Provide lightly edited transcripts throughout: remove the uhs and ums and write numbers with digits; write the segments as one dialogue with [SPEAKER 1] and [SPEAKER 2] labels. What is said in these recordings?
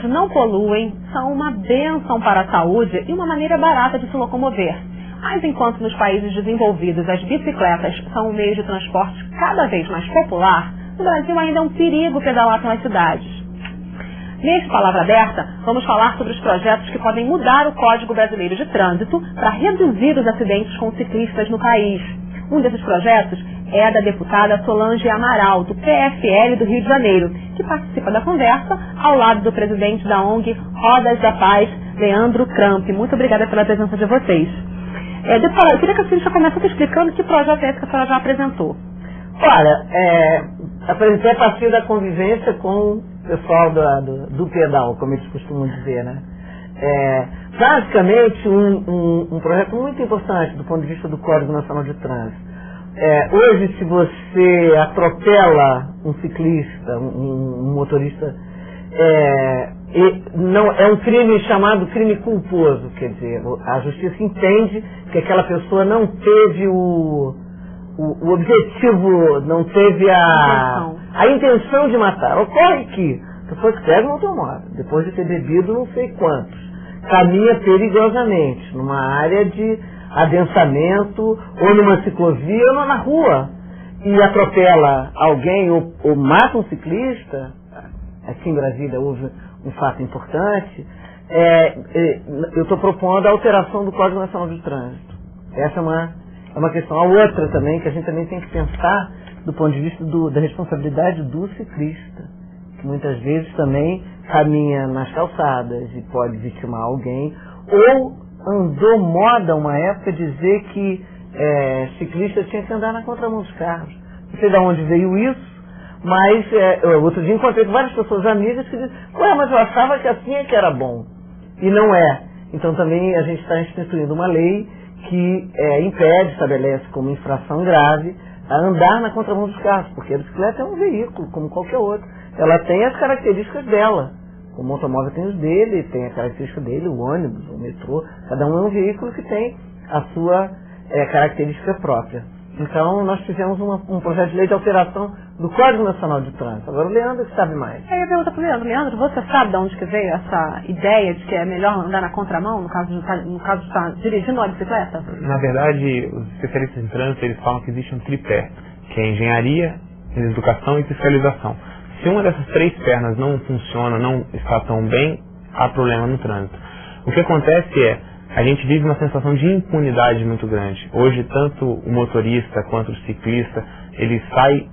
[SPEAKER 1] ciclovias não poluem, são uma bênção para a saúde e uma maneira barata de se locomover. Mas enquanto nos países desenvolvidos as bicicletas são um meio de transporte cada vez mais popular, no Brasil ainda é um perigo pedalar pelas cidades. Neste Palavra Aberta, vamos falar sobre os projetos que podem mudar o Código Brasileiro de Trânsito para reduzir os acidentes com ciclistas no país. Um desses projetos é da deputada Solange Amaral, do PFL do Rio de Janeiro, que participa da conversa ao lado do presidente da ONG Rodas da Paz, Leandro Kramp. Muito obrigada pela presença de vocês. Deputada, eu queria que a senhora começasse explicando que projeto é esse que a senhora já apresentou.
[SPEAKER 2] Olha, apresentei a partir da convivência com o pessoal do pedal, como eles costumam dizer, né? Basicamente, um projeto muito importante do ponto de vista do Código Nacional de Trânsito. Hoje, se você atropela um ciclista, um motorista, não, é um crime chamado crime culposo, quer dizer, a justiça entende que aquela pessoa não teve o objetivo, não teve a intenção de matar. Ocorre que a pessoa que pega um automóvel, depois de ter bebido não sei quantos, caminha perigosamente numa área de adensamento, ou numa ciclovia, ou na rua, e atropela alguém ou mata um ciclista. Aqui em Brasília houve um fato importante. Eu estou propondo a alteração do Código Nacional de Trânsito. Essa é uma questão. A outra também, que a gente também tem que pensar do ponto de vista da responsabilidade do ciclista, que muitas vezes também caminha nas calçadas e pode vitimar alguém, ou andou moda uma época dizer que ciclista tinha que andar na contramão dos carros. Não sei de onde veio isso, mas outro dia encontrei com várias pessoas amigas que dizem, mas eu achava que assim é que era bom. E não é. Então também a gente está instituindo uma lei que impede, estabelece como infração grave a andar na contramão dos carros, porque a bicicleta é um veículo, como qualquer outro. Ela tem as características dela. O automóvel tem os dele, tem a característica dele, o ônibus, o metrô. Cada um é um veículo que tem a sua característica própria. Então, nós fizemos um projeto de lei de alteração do Código Nacional de Trânsito. Agora, o Leandro que sabe mais.
[SPEAKER 1] Eu ia perguntar para o Leandro. Leandro, você sabe de onde que veio essa ideia de que é melhor andar na contramão, no caso de estar dirigindo uma bicicleta?
[SPEAKER 3] Na verdade, os especialistas em trânsito, eles falam que existe um tripé, que é engenharia, educação e fiscalização. Se uma dessas três pernas não funciona, não está tão bem, há problema no trânsito. O que acontece a gente vive uma sensação de impunidade muito grande. Hoje, tanto o motorista quanto o ciclista, ele sai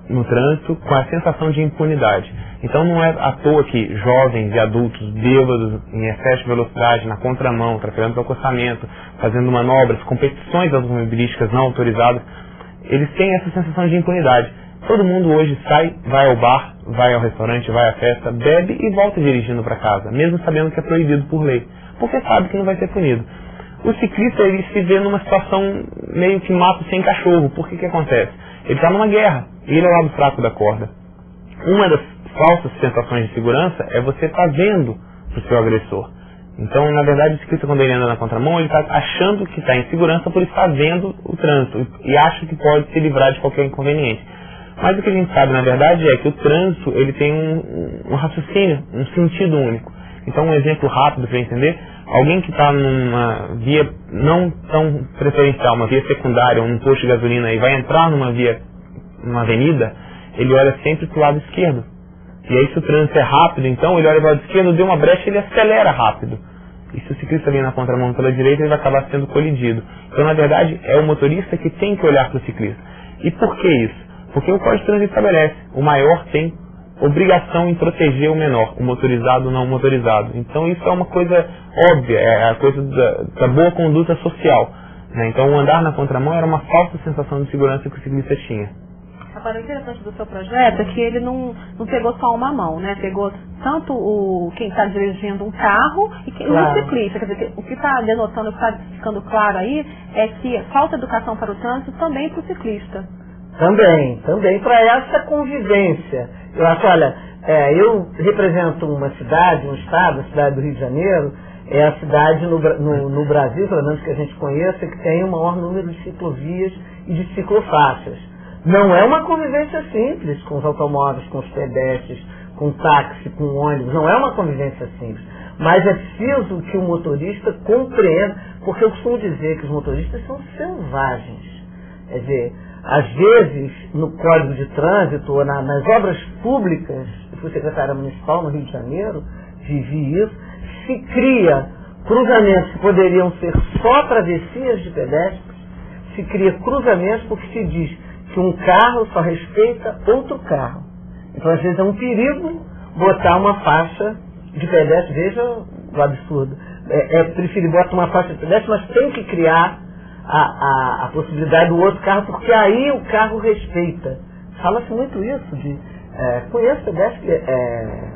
[SPEAKER 3] no trânsito com a sensação de impunidade. Então não é à toa que jovens e adultos bêbados em excesso de velocidade, na contramão, trafegando pelo acostamento, fazendo manobras, competições automobilísticas não autorizadas, eles têm essa sensação de impunidade. Todo mundo hoje sai, vai ao bar, vai ao restaurante, vai à festa, bebe e volta dirigindo para casa, mesmo sabendo que é proibido por lei, porque sabe que não vai ser punido. O ciclista, ele se vê numa situação meio que mato sem cachorro. Por que acontece? Ele está numa guerra, e ele é o lado fraco da corda. Uma das falsas sensações de segurança é você estar vendo o seu agressor. Então, na verdade, o ciclista, quando ele anda na contramão, ele está achando que está em segurança por estar vendo o trânsito e acha que pode se livrar de qualquer inconveniente. Mas o que a gente sabe, na verdade, é que o trânsito, ele tem um raciocínio, um sentido único. Então, um exemplo rápido para entender, alguém que está numa via não tão preferencial, uma via secundária, ou num posto de gasolina, e vai entrar numa avenida, ele olha sempre para o lado esquerdo. E aí, se o trânsito é rápido, então, ele olha para o lado esquerdo, deu uma brecha, ele acelera rápido. E se o ciclista vem na contramão pela direita, ele vai acabar sendo colidido. Então, na verdade, é o motorista que tem que olhar para o ciclista. E por que isso? Porque o Código de Trânsito estabelece, o maior tem obrigação em proteger o menor, o motorizado não motorizado. Então isso é uma coisa óbvia, é a coisa da boa conduta social, né? Então o andar na contramão era uma falsa sensação de segurança que o ciclista tinha.
[SPEAKER 1] Agora, o interessante do seu projeto é que ele não pegou só uma mão, né? Pegou tanto quem está dirigindo um carro e o ciclista. Quer dizer, o que está denotando, o que está ficando claro aí, é que falta educação para o trânsito também para o ciclista.
[SPEAKER 2] Também para essa convivência. Eu acho, olha, eu represento uma cidade, um estado, a cidade do Rio de Janeiro, é a cidade no Brasil, pelo menos que a gente conheça, que tem o maior número de ciclovias e de ciclofaixas. Não é uma convivência simples com os automóveis, com os pedestres, com táxi, com ônibus, não é uma convivência simples. Mas é preciso que o motorista compreenda, porque eu costumo dizer que os motoristas são selvagens. Quer dizer, às vezes, no Código de Trânsito ou nas obras públicas, eu fui secretária municipal no Rio de Janeiro, vivi isso, se cria cruzamentos que poderiam ser só travessias de pedestres, se cria cruzamentos porque se diz que um carro só respeita outro carro. Então, às vezes, é um perigo botar uma faixa de pedestre, veja o absurdo. É preferir botar uma faixa de pedestre, mas tem que criar a possibilidade do outro carro, porque aí o carro respeita. Fala-se muito isso, conheço pedestres,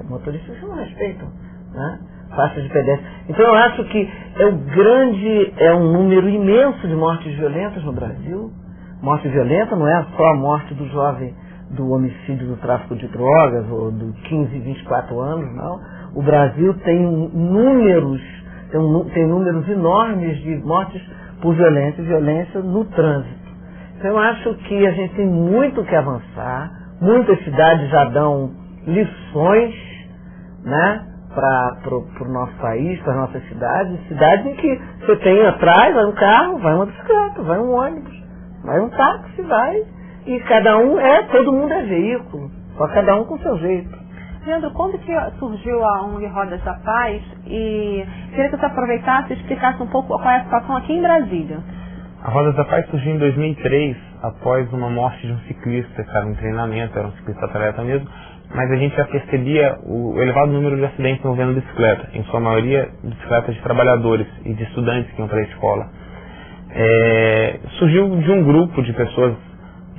[SPEAKER 2] motoristas que não respeitam, né? Faixa de pedestre. Então eu acho que é um número imenso de mortes violentas no Brasil. Morte violenta não é só a morte do jovem do homicídio do tráfico de drogas, ou do 15, 24 anos, não. O Brasil tem números enormes de mortes por violência no trânsito. Então eu acho que a gente tem muito que avançar, muitas cidades já dão lições, né, para o nosso país, para as nossas cidades em que você tem atrás, vai um carro, vai uma bicicleta, vai um ônibus, vai um táxi, e todo mundo é veículo, só cada um com o seu jeito.
[SPEAKER 1] Leandro, quando que surgiu a ONG Rodas da Paz? E queria que você aproveitasse e explicasse um pouco qual é a situação aqui em Brasília.
[SPEAKER 3] A Rodas da Paz surgiu em 2003, após uma morte de um ciclista, que era um treinamento, era um ciclista atleta mesmo, mas a gente já percebia o elevado número de acidentes envolvendo bicicleta, em sua maioria bicicletas de trabalhadores e de estudantes que iam para a escola. Surgiu de um grupo de pessoas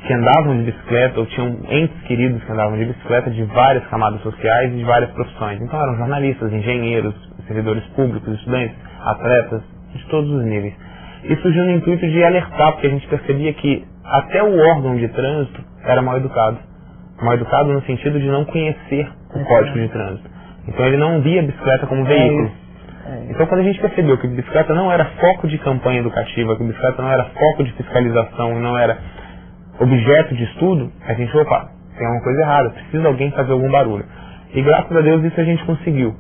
[SPEAKER 3] que andavam de bicicleta, ou tinham entes queridos que andavam de bicicleta, de várias camadas sociais e de várias profissões. Então eram jornalistas, engenheiros, servidores públicos, estudantes, atletas, de todos os níveis. E surgiu no intuito de alertar, porque a gente percebia que até o órgão de trânsito era mal educado. Mal educado no sentido de não conhecer o código de trânsito. Então ele não via a bicicleta como veículo. Então quando a gente percebeu que a bicicleta não era foco de campanha educativa, que a bicicleta não era foco de fiscalização, não era objeto de estudo, a gente, tem uma coisa errada, precisa alguém fazer algum barulho. E graças a Deus isso a gente conseguiu.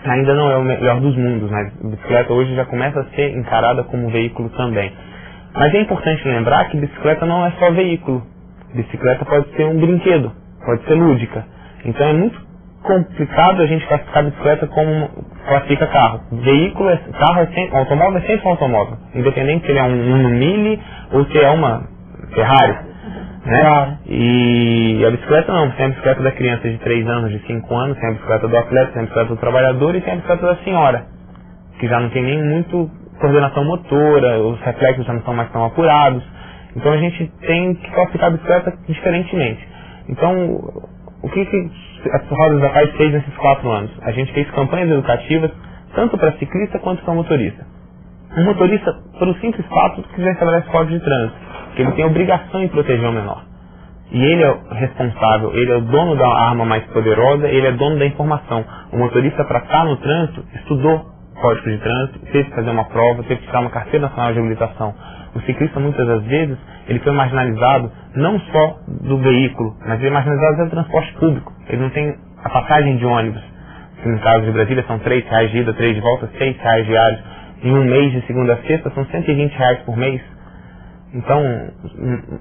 [SPEAKER 3] Ainda não é o melhor dos mundos, mas a bicicleta hoje já começa a ser encarada como veículo também. Mas é importante lembrar que bicicleta não é só veículo. Bicicleta pode ser um brinquedo, pode ser lúdica. Então é muito complicado a gente classificar a bicicleta como classifica carro. Automóvel é sempre um automóvel, independente se ele é um Uno Mille ou se é uma Ferrari, né? Claro. E a bicicleta não, tem a bicicleta da criança de 3 anos, de 5 anos, tem a bicicleta do atleta, tem a bicicleta do trabalhador e tem a bicicleta da senhora, que já não tem nem muito coordenação motora, os reflexos já não são mais tão apurados. Então a gente tem que classificar a bicicleta diferentemente. Então, o que a Rodas da Paz fez nesses 4 anos? A gente fez campanhas educativas, tanto para ciclista quanto para motorista. Um motorista, por um simples fato, que já estabelece código de trânsito, que ele tem a obrigação de proteger o menor. E ele é o responsável, ele é o dono da arma mais poderosa, ele é dono da informação. O motorista, para estar no trânsito, estudou código de trânsito, teve que fazer uma prova, teve que tirar uma carteira nacional de habilitação. O ciclista, muitas das vezes, ele foi marginalizado não só do veículo, mas ele é marginalizado do transporte público. Ele não tem a passagem de ônibus, que no caso de Brasília são R$3 de ida, 3 de volta, R$6 diários. Em um mês, de segunda a sexta, são R$120 por mês. Então,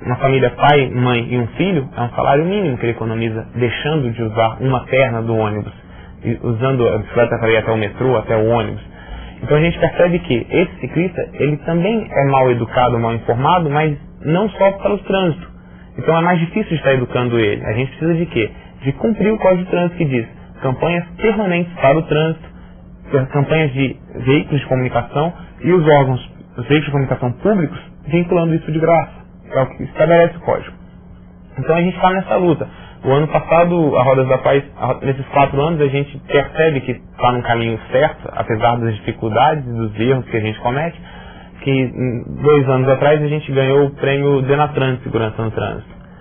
[SPEAKER 3] uma família pai, mãe e um filho, é um salário mínimo que ele economiza, deixando de usar uma perna do ônibus, e usando a bicicleta para ir até o metrô, até o ônibus. Então a gente percebe que esse ciclista, ele também é mal educado, mal informado, mas não só para o trânsito. Então é mais difícil de estar educando ele. A gente precisa de quê? De cumprir o Código de Trânsito que diz campanhas permanentes para o trânsito, campanhas de veículos de comunicação e os veículos de comunicação públicos vinculando isso de graça. É o que estabelece o código. Então a gente está nessa luta. O ano passado, a Rodas da Paz, nesses 4 anos, a gente percebe que está no caminho certo, apesar das dificuldades e dos erros que a gente comete, que 2 anos atrás a gente ganhou o prêmio Denatran de Segurança no Trânsito.